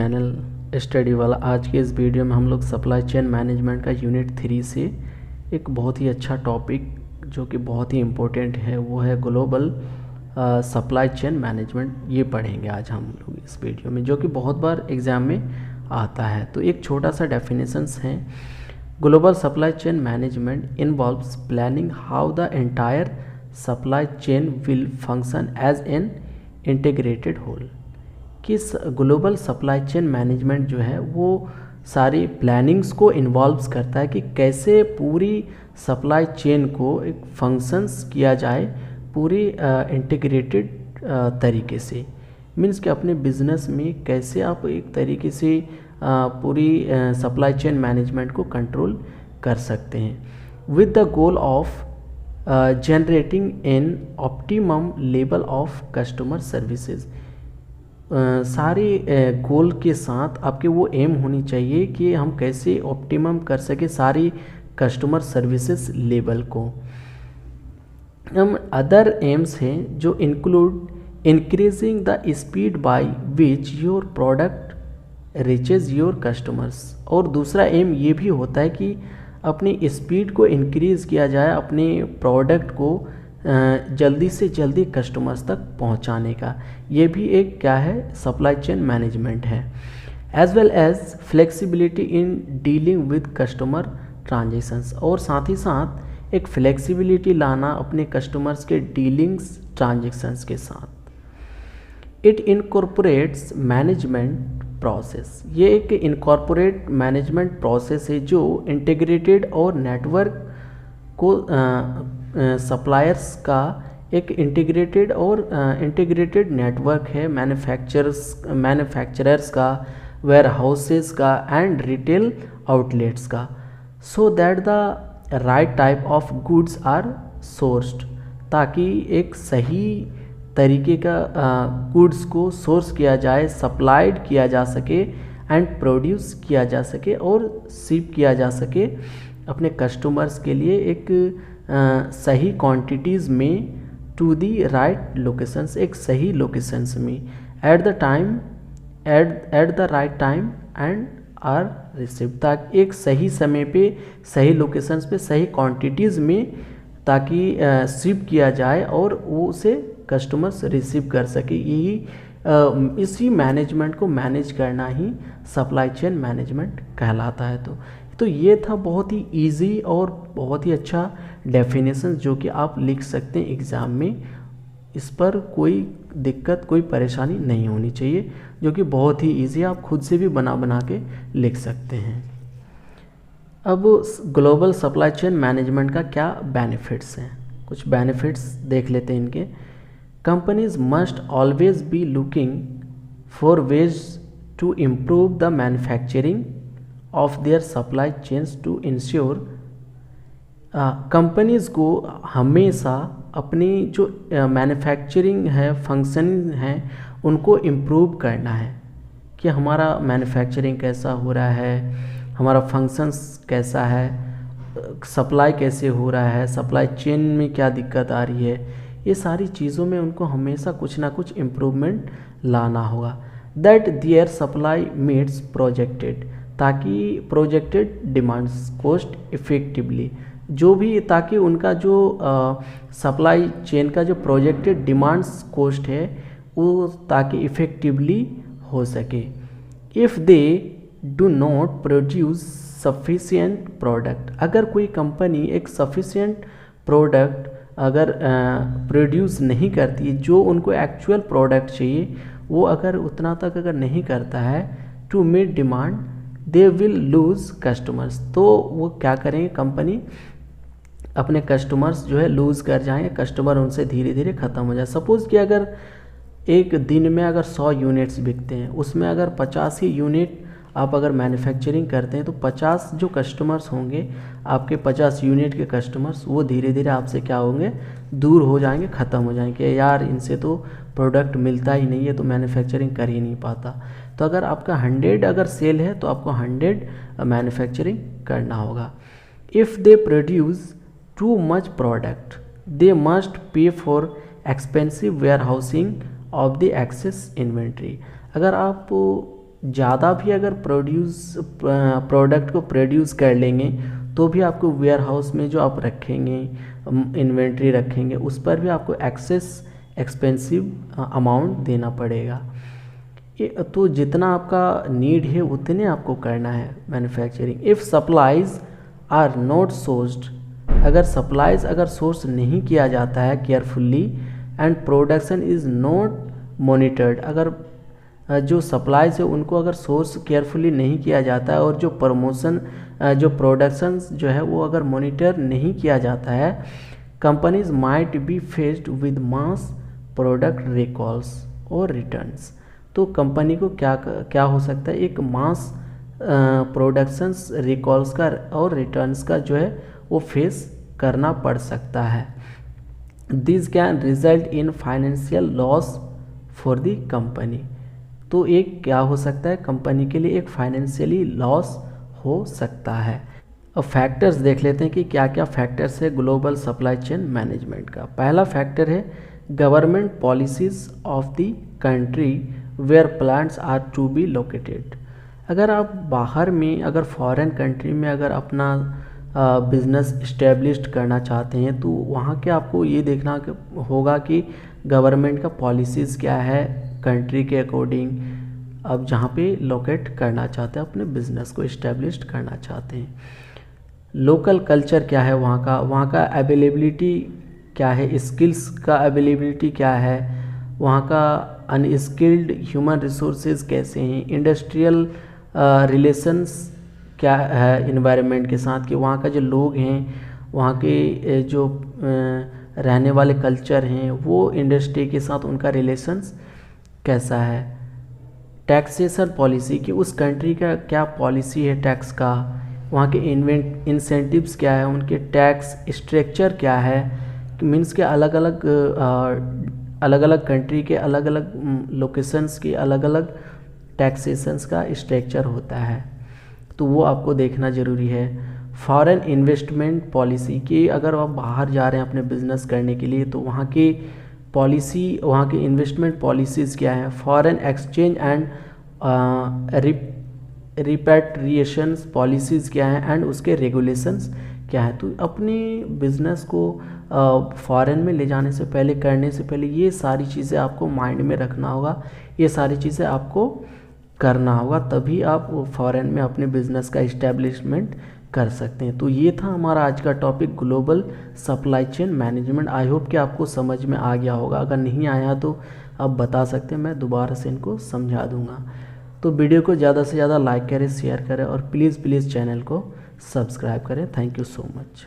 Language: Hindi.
चैनल स्टडी वाला। आज के इस वीडियो में हम लोग सप्लाई चेन मैनेजमेंट का यूनिट 3 से एक बहुत ही अच्छा टॉपिक जो कि बहुत ही इम्पोर्टेंट है वो है ग्लोबल सप्लाई चेन मैनेजमेंट। ये पढ़ेंगे आज हम लोग इस वीडियो में, जो कि बहुत बार एग्ज़ाम में आता है। तो एक छोटा सा डेफिनेशंस है। Global supply chain management involves planning how the entire supply chain will function as an integrated whole. कि ग्लोबल सप्लाई चेन मैनेजमेंट जो है वो सारी प्लानिंग्स को इन्वॉल्व्स करता है कि कैसे पूरी सप्लाई चेन को एक फंक्शंस किया जाए पूरी इंटीग्रेटेड तरीके से। मीन्स कि अपने बिजनेस में कैसे आप एक तरीके से पूरी सप्लाई चेन मैनेजमेंट को कंट्रोल कर सकते हैं with the goal of generating an optimum level of customer services. सारे गोल के साथ आपके वो एम होनी चाहिए कि हम कैसे ऑप्टिमम कर सके सारी कस्टमर सर्विसेज लेवल को। हम अदर एम्स हैं जो include increasing the speed by which your product reaches your customers. और दूसरा एम ये भी होता है कि अपनी स्पीड को इंक्रीज़ किया जाए, अपने प्रोडक्ट को जल्दी से जल्दी कस्टमर्स तक पहुंचाने का। ये भी एक क्या है, सप्लाई चेन मैनेजमेंट है। As well as flexibility in dealing with customer transactions. और साथ ही साथ एक फ्लेक्सिबिलिटी लाना अपने कस्टमर्स के डीलिंग्स ट्रांजेक्शंस के साथ। It incorporates management process. ये एक इनकॉर्पोरेट मैनेजमेंट प्रोसेस है जो इंटीग्रेटेड और नेटवर्क को सप्लायर्स का एक इंटीग्रेटेड नेटवर्क है मैन्युफैक्चरर्स का, वेयर हाउसेस का एंड रिटेल आउटलेट्स का, so that the right type of goods are sourced. ताकि एक सही तरीके का गुड्स को सोर्स किया जाए, सप्लाइड किया जा सके एंड प्रोड्यूस किया जा सके और शिप किया जा सके अपने कस्टमर्स के लिए एक सही क्वांटिटीज़ में टू दी राइट लोकेशंस, एक सही लोकेशंस में at the right time and are receive. ताकि एक सही समय पे सही लोकेशंस पे सही क्वांटिटीज़ में ताकि शिप किया जाए और वो उसे कस्टमर्स रिसीव कर सके। यही इसी मैनेजमेंट को मैनेज करना ही सप्लाई चेन मैनेजमेंट कहलाता है। तो ये था बहुत ही इजी और बहुत ही अच्छा डेफिनेशन जो कि आप लिख सकते हैं एग्ज़ाम में। इस पर कोई दिक्कत कोई परेशानी नहीं होनी चाहिए, जो कि बहुत ही इजी, आप खुद से भी बना के लिख सकते हैं। अब ग्लोबल सप्लाई चेन मैनेजमेंट का क्या बेनिफिट्स हैं, कुछ बेनिफिट्स देख लेते हैं इनके। Companies must always be looking for ways to improve the manufacturing of their supply chains to ensure. Companies को हमेशा अपनी जो मैन्युफैक्चरिंग है, फंक्शनिंग है, उनको इम्प्रूव करना है कि हमारा मैन्युफैक्चरिंग कैसा हो रहा है, हमारा फंक्शंस कैसा है, सप्लाई कैसे हो रहा है, सप्लाई चेन में क्या दिक्कत आ रही है। ये सारी चीज़ों में उनको हमेशा कुछ ना कुछ इम्प्रूवमेंट लाना होगा। That their supply meets projected, ताकि प्रोजेक्टेड डिमांड्स कॉस्ट इफ़ेक्टिवली, जो भी ताकि उनका जो सप्लाई चेन का जो प्रोजेक्टेड डिमांड्स कॉस्ट है वो ताकि इफ़ेक्टिवली हो सके। If they do not produce sufficient product, अगर कोई कंपनी एक सफिशिएंट प्रोडक्ट अगर प्रोड्यूस नहीं करती है, जो उनको एक्चुअल प्रोडक्ट चाहिए वो अगर उतना तक अगर नहीं करता है to meet demand, they will lose customers. तो वो क्या करेंगे, कंपनी अपने कस्टमर्स जो है लूज़ कर जाएंगे, कस्टमर उनसे धीरे धीरे ख़त्म हो जाए। सपोज़ कि अगर एक दिन में अगर 100 यूनिट्स बिकते हैं, उसमें अगर 50 ही यूनिट आप अगर मैन्युफैक्चरिंग करते हैं तो 50 जो कस्टमर्स होंगे आपके 50 यूनिट के कस्टमर्स, वो धीरे धीरे आपसे क्या होंगे, दूर हो जाएंगे, ख़त्म हो जाएंगे। यार इनसे तो प्रोडक्ट मिलता ही नहीं है, तो मैन्युफैक्चरिंग कर ही नहीं पाता। तो अगर आपका 100 अगर सेल है तो आपको 100 मैन्युफैक्चरिंग करना होगा। If they produce too much product they must pay for expensive warehousing of the excess inventory. अगर आप ज़्यादा भी अगर प्रोडक्ट को प्रोड्यूस कर लेंगे तो भी आपको वेयर हाउस में जो आप रखेंगे, इन्वेंट्री रखेंगे, उस पर भी आपको एक्सपेंसिव अमाउंट देना पड़ेगा। तो जितना आपका नीड है उतने आपको करना है manufacturing. If supplies are not sourced, अगर सप्लाईज अगर सोर्स नहीं किया जाता है carefully and production is not monitored, अगर जो सप्लाईज है उनको अगर सोर्स केयरफुली नहीं किया जाता है और जो प्रमोशन जो प्रोडक्शंस जो है वो अगर मॉनिटर नहीं किया जाता है, companies might be faced with mass product recalls और रिटर्न्स। तो कंपनी को क्या हो सकता है, एक मास प्रोडक्शंस रिकॉल्स का और रिटर्न्स का जो है वो फेस करना पड़ सकता है। This can result in financial loss for the company. तो एक क्या हो सकता है, कंपनी के लिए एक फाइनेंशियली लॉस हो सकता है। अब फैक्टर्स देख लेते हैं कि क्या क्या फैक्टर्स है ग्लोबल सप्लाई चेन मैनेजमेंट का। पहला फैक्टर है government policies of the country where plants are to be located. अगर आप बाहर में, अगर फॉरेन कंट्री में अगर अपना बिजनेस इस्टेब्लिश्ड करना चाहते हैं तो वहाँ के आपको ये देखना होगा कि गवर्नमेंट का पॉलिसीज़ क्या है कंट्री के अकॉर्डिंग, अब जहाँ पे लोकेट करना चाहते हैं, अपने बिजनेस को इस्टेब्लिश्ड करना चाहते हैं। लोकल कल्चर क्या है वहाँ का अवेलेबिलिटी क्या है, स्किल्स का अवेलेबिलिटी क्या है, वहाँ का अनस्किल्ड ह्यूमन रिसोर्सेज कैसे हैं, इंडस्ट्रियल रिलेशंस क्या है इन्वायरमेंट के साथ, कि वहाँ का जो लोग हैं, वहाँ के जो रहने वाले कल्चर हैं, वो इंडस्ट्री के साथ उनका रिलेशंस कैसा है। टैक्सेशन पॉलिसी, कि उस कंट्री का क्या पॉलिसी है टैक्स का, वहाँ के इंसेंटिव्स क्या है, उनके टैक्स स्ट्रक्चर क्या है, मीन्स के अलग अलग कंट्री के अलग अलग लोकेशंस की अलग अलग टैक्सेशंस का स्ट्रक्चर होता है, तो वो आपको देखना ज़रूरी है। फॉरेन इन्वेस्टमेंट पॉलिसी, कि अगर आप बाहर जा रहे हैं अपने बिजनेस करने के लिए तो वहाँ की पॉलिसी, वहाँ की इन्वेस्टमेंट पॉलिसीज़ क्या है। फॉरेन एक्सचेंज एंड रिपैट्रिएशंस पॉलिसीज़ क्या है एंड उसके रेगुलेशंस क्या है। तो अपने बिजनेस को फॉरेन में ले जाने से पहले, करने से पहले ये सारी चीज़ें आपको माइंड में रखना होगा, ये सारी चीज़ें आपको करना होगा, तभी आप फॉरेन में अपने बिजनेस का इस्टेब्लिशमेंट कर सकते हैं। तो ये था हमारा आज का topic global supply chain management. I hope कि आपको समझ में आ गया होगा, अगर नहीं आया तो आप बता सकते हैं, मैं दोबारा से इनको समझा दूंगा। तो वीडियो को ज़्यादा से ज़्यादा लाइक करें, शेयर करें और प्लीज़ चैनल को सब्सक्राइब करें। Thank you so much.